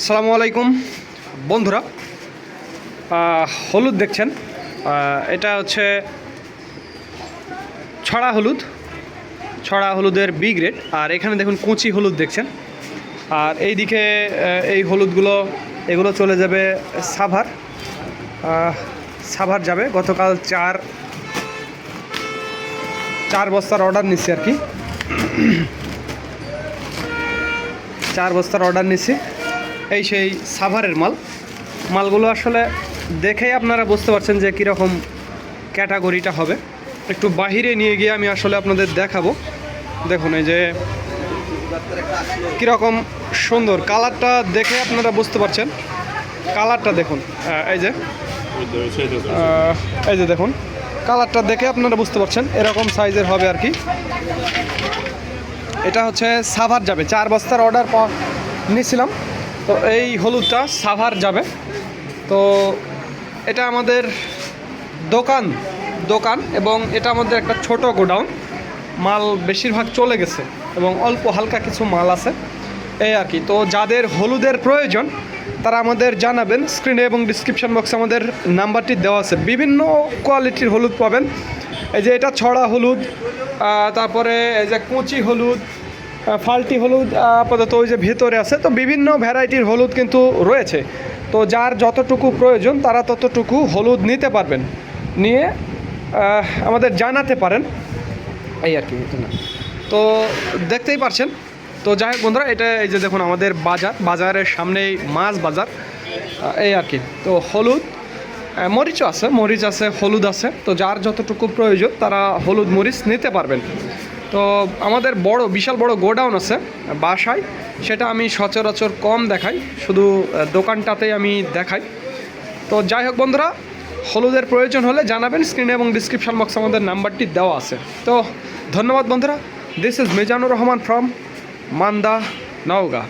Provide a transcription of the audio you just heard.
আসসালামু আলাইকুম বন্ধুরা, হলুদ দেখছেন, এটা হচ্ছে ছড়া হলুদের বি গ্রেড। আর এখানে দেখুন কুচি হলুদ দেখছেন। আর এইদিকে এই হলুদগুলো এগুলো চলে যাবে সাভার যাবে। গতকাল চার বস্তার অর্ডার নিচ্ছি আর কি, 4 বস্তার অর্ডার নিচ্ছি। এই সেই সাভারের মালগুলো আসলে দেখেই আপনারা বুঝতে পারছেন যে কীরকম ক্যাটাগরিটা হবে। একটু বাহিরে নিয়ে গিয়ে আমি আসলে আপনাদের দেখাবো। দেখুন এই যে কীরকম সুন্দর কালারটা, দেখে আপনারা বুঝতে পারছেন। কালারটা দেখুন, এই যে দেখুন কালারটা দেখে আপনারা বুঝতে পারছেন এরকম সাইজের হবে আর কি। এটা হচ্ছে সাভার যাবে, 4 বস্তার অর্ডার নিয়েছিলাম। তো এই হলুদটা সাভার যাবে। তো এটা আমাদের দোকান এবং এটা আমাদের একটা ছোট গোডাউন। মাল বেশিরভাগ চলে গেছে এবং অল্প হালকা কিছু মাল আছে এই আর কি। তো যাদের হলুদের প্রয়োজন তারা আমাদের জানাবেন। স্ক্রিনে এবং ডিসক্রিপশন বক্সে আমাদের নাম্বারটি দেওয়া আছে। বিভিন্ন কোয়ালিটির হলুদ পাবেন। এই যে এটা ছড়া হলুদ, তারপরে এই যে কুচি হলুদ, ফাল্টি হলুদ আপাতত ওই যে ভেতরে আছে। তো বিভিন্ন ভ্যারাইটির হলুদ কিন্তু রয়েছে। তো যার যতটুকু প্রয়োজন তারা ততটুকু হলুদ নিতে পারবেন, নিয়ে আমাদের জানাতে পারেন এই আর কি। তো দেখতেই পারছেন। তো যাই হোক বন্ধুরা, এটা এই যে দেখুন আমাদের বাজারের সামনেই মাছ বাজার এই আর কি। তো হলুদ মরিচ আছে, হলুদ আছে। তো যার যতটুকু প্রয়োজন তারা হলুদ মরিচ নিতে পারবেন। তো আমাদের বিশাল বড় গোডাউন আছে বাসায়, সেটা আমি সচরাচর কম দেখাই, শুধু দোকানটাতেই আমি দেখাই। তো যাই হোক বন্ধুরা, হলুদের প্রয়োজন হলে জানাবেন। স্ক্রিনে এবং ডিসক্রিপশন বক্সে আমাদের নাম্বারটি দেওয়া আছে। তো ধন্যবাদ বন্ধুরা। This is Mizanur Rahman from Manda, Naogaon.